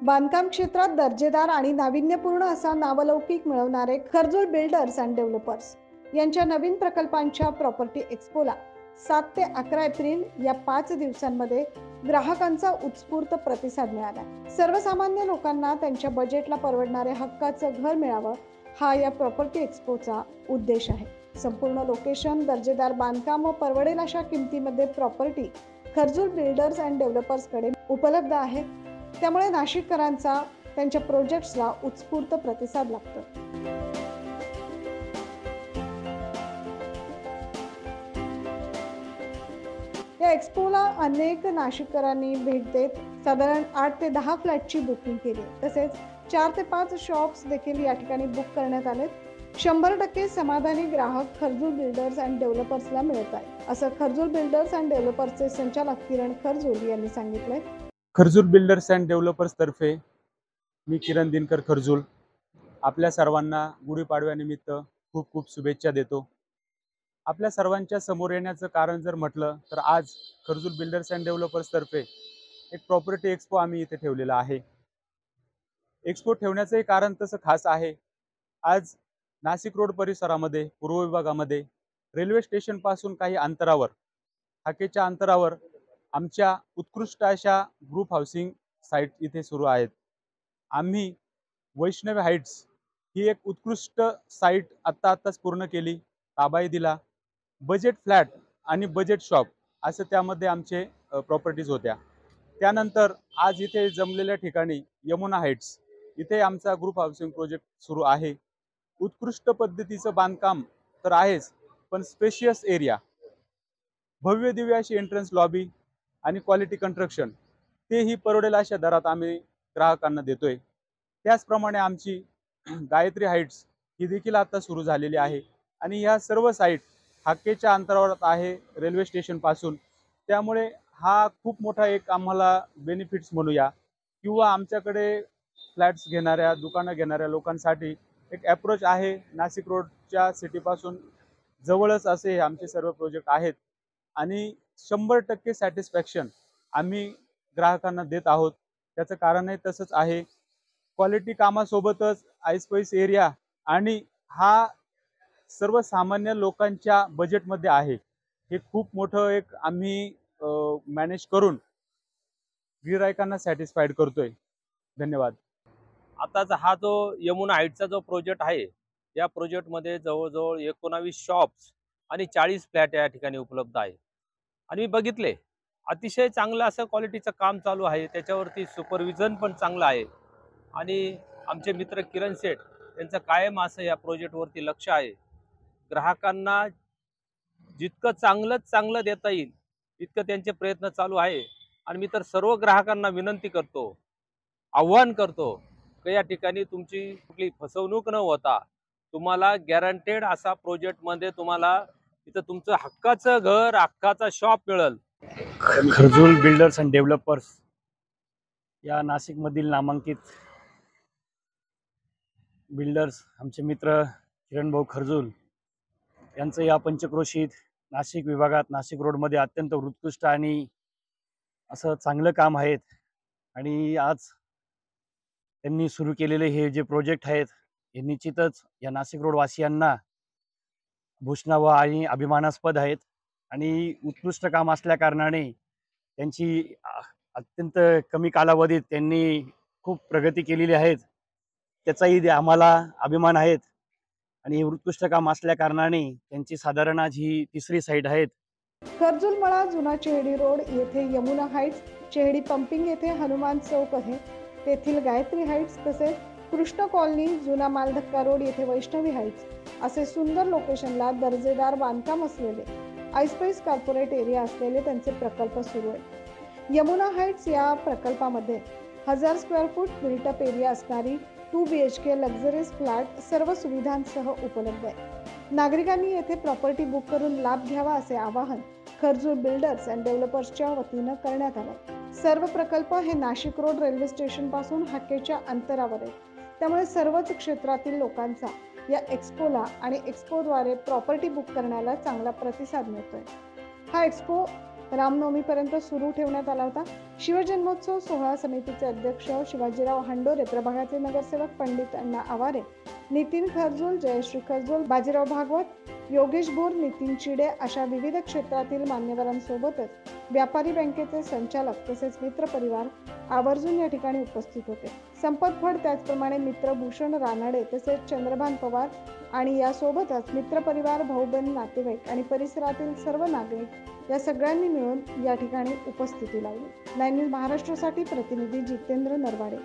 बांधकाम क्षेत्रात दर्जेदार आणि नाविन्यपूर्ण असा नावलौकिक मिळवणारे खर्जूर बिल्डर्स अँड डेव्हलपर्स यांच्या नवीन प्रकल्पांच्या प्रॉपर्टी एक्स्पोला 7 ते 11 एप्रिल या 5 दिवसांमध्ये ग्राहकांचा उत्स्फूर्त प्रतिसाद मिळाला। सर्वसामान्य लोकांना त्यांच्या बजेटला परवडणारे हक्काचं घर मिळावं हा या प्रॉपर्टी एक्स्पोचा उद्देश आहे। संपूर्ण लोकेशन, दर्जेदार बांधकाम व परवडेल अशा किमतीमध्ये प्रॉपर्टी खर्जूर बिल्डर्स अँड डेव्हलपर्सकडे उपलब्ध आहे। त्यामुळे नाशिककरांचा त्यांच्या प्रोजेक्ट्सला उत्स्फूर्त प्रतिसाद लागतो। या एक्स्पोला अनेक नाशिककरांनी भेट देत साधारण 8 ते 10 फ्लॅटची बुकिंग केली। तसेच 4 ते 5 शॉप्स देखील या ठिकाणी बुक करण्यात आले। 100% समाधानी ग्राहक खर्जूर बिल्डर्स अँड डेव्हलपर्सला मिळत आहे, असं खर्जूर बिल्डर्स अँड डेव्हलपर्सचे संचालक किरण खर्जूर यांनी सांगितले। खर्जूर बिल्डर्स अँड डेव्हलपर्स तर्फे मी किरण दिनकर खर्जूर आपल्या सर्वांना गुढीपाडव्यानिमित्त खूप खूप शुभेच्छा देतो। आपल्या सर्वांच्या समोर येण्याचं कारण जर म्हटलं तर आज खर्जूर बिल्डर्स अँड डेव्हलपर्स तर्फे एक प्रॉपर्टी एक्स्पो आम्ही इथे ठेवलेला आहे। एक्स्पो ठेवण्याचंही कारण तसं खास आहे। आज नाशिक रोड परिसरामध्ये पूर्व विभागामध्ये रेल्वे स्टेशन पासून काही अंतरावर, हाकेच्या अंतरावर आमच्या उत्कृष्ट अशा ग्रुप हाऊसिंग साइट इथे सुरू आहेत। आम्ही वैष्णवी हाइट्स ही एक उत्कृष्ट साइट आत्ताच पूर्ण केली, ताबाही दिला। बजेट फ्लॅट आणि बजेट शॉप असं त्यामध्ये आमचे प्रॉपर्टीज होत्या। त्यानंतर आज इथे जमलेल्या ठिकाणी यमुना हाइट्स इथे आमचा ग्रुप हाऊसिंग प्रोजेक्ट सुरू आहे। उत्कृष्ट पद्धतीचं बांधकाम तर आहेच, पण स्पेशियस एरिया, भव्य दिव्य अशी एंट्रन्स लॉबी आणि क्वालिटी कंस्ट्रक्शन तेही परवडेल अशा दरात आम्ही ग्राहकांना देतोय। त्याचप्रमाणे आमची गायत्री हाइट्स ही देखील आता सुरू झालेली आहे आणि ह्या सर्व साइट हाकेच्या अंतरावर आहे रेल्वे स्टेशन पासून। त्यामुळे हा खूप मोठा एक आम्हाला बेनिफिट्स म्हणूया किंवा आमच्याकडे फ्लॅट्स घेणाऱ्या, दुकानं घेणाऱ्या लोकांसाठी एक अप्रोच आहे। नाशिक रोडच्या सिटीपासून जवळच असे आमचे सर्व प्रोजेक्ट आहेत आणि 100% सॅटिस्फॅक्शन आम्ही ग्राहकांना देत आहोत। त्याचं कारणही तसंच आहे, क्वालिटी कामासोबतच ऐसपैस एरिया आणि हा सर्वसामान्य लोकांच्या बजेटमध्ये आहे। हे खूप मोठं एक आम्ही मॅनेज करून गिरायकांना सॅटिस्फाईड करतोय। धन्यवाद। आताचा हा जो यमुना हाइट्सचा जो प्रोजेक्ट आहे, या प्रोजेक्टमध्ये जवळजवळ 19 शॉप्स आणि 40 फ्लॅट या ठिकाणी उपलब्ध आहे। आणि मी बघितले अतिशय चांगलं असं क्वालिटीचं काम चालू आहे, त्याच्यावरती सुपरविजन पण चांगलं आहे। आणि आमचे मित्र किरण शेठ यांचं कायम असं या प्रोजेक्टवरती लक्ष आहे। ग्राहकांना जितकं चांगलं देता येईल तितकं त्यांचे प्रयत्न चालू आहे। आणि मी तर सर्व ग्राहकांना विनंती करतो, आव्हान करतो की या ठिकाणी तुमची कुठली फसवणूक न होता तुम्हाला गॅरंटेड असा प्रोजेक्टमध्ये तुम्हाला इथं तुमचं हक्काचं घर, हक्काचा शॉप मिळेल। खर्जूर बिल्डर्स अँड डेव्हलपर्स या नाशिकमधील नामांकित बिल्डर्स आमचे मित्र किरण भाऊ खर्जूर यांचं या पंचक्रोशीत नाशिक विभागात नाशिक रोडमध्ये अत्यंत उत्कृष्ट आणि असं चांगलं काम आहेत। आणि आज त्यांनी सुरू केलेले हे जे प्रोजेक्ट आहेत हे निश्चितच या नाशिक रोड वासियांना भूषणावं आणि अभिमानास्पद आहेत। आणि उत्कृष्ट काम असल्या कारणाने त्यांची अत्यंत कमी कालावधीत त्यांनी खूप प्रगती केलेली आहेत, त्याचाही आम्हाला अभिमान आहेत। आणि उत्कृष्ट काम असल्या कारणाने त्यांची साधारण आज ही 3री साइट आहेत। खर्जूरमळा, जुना चेहडी रोड येथे यमुना हाइट्स, चेहडी पंपिंग येथे हनुमान चौक आहे तेथील गायत्री हाइट्स, तसेच कृष्ण कॉलनी, जुना मालधक्का रोड येथे वैष्णवी हाइट्स असे सुंदर लोकेशनला दर्जेदार बांधकाम असलेले आईस्पेस कॉर्पोरेट एरिया असलेले त्यांचे प्रकल्प सुरू आहेत। यमुना हाइट्स या प्रकल्पामध्ये 1000 स्क्वेअर फूट बिल्टअप एरिया असणारी 2 BHK लक्झरीज फ्लॅट सर्व सुविधांसह उपलब्ध आहे। नागरिकांनी येथे प्रॉपर्टी बुक करून लाभ घ्यावा असे आवाहन खर्जूर बिल्डर्स अँड डेव्हलपर्सच्या वतीनं करण्यात आलं। सर्व प्रकल्प हे नाशिक रोड रेल्वे स्टेशन पासून हाकेच्या अंतरावर आहेत, त्यामुळे सर्वच क्षेत्रातील लोकांचा या एक्स्पोला आणि एक्स्पोद्वारे प्रॉपर्टी बुक करण्याला चांगला प्रतिसाद मिळतोय। हा एक्स्पो रामनवमीपर्यंत सुरू ठेवण्यात आला होता. शिवजन्मोत्सव सोहळा समितीचे अध्यक्ष शिवाजीराव हांडोरे, प्रभागाचे नगरसेवक पंडित अण्णा आवारे, नितीन खरजूल, जयश्री खरजूल, बाजीराव भागवत, योगेश बोर, नितीन चिडे अशा विविध क्षेत्रातील मान्यवरांसोबतच व्यापारी बँकेचे संचालक तसेच मित्र परिवार आवर्जून या ठिकाणी उपस्थित होते. संपत फड, त्याचप्रमाणे मित्र भूषण रानडे तसेच चंद्रभान पवार आणि यासोबतच मित्र परिवार, भाऊबंद, नातेवाईक आणि परिसरातील सर्व नागरिक या सगळ्यांनी मिळून या ठिकाणी उपस्थिती लावली. 9 न्यूज महाराष्ट्रासाठी प्रतिनिधी जितेंद्र नरवाडे.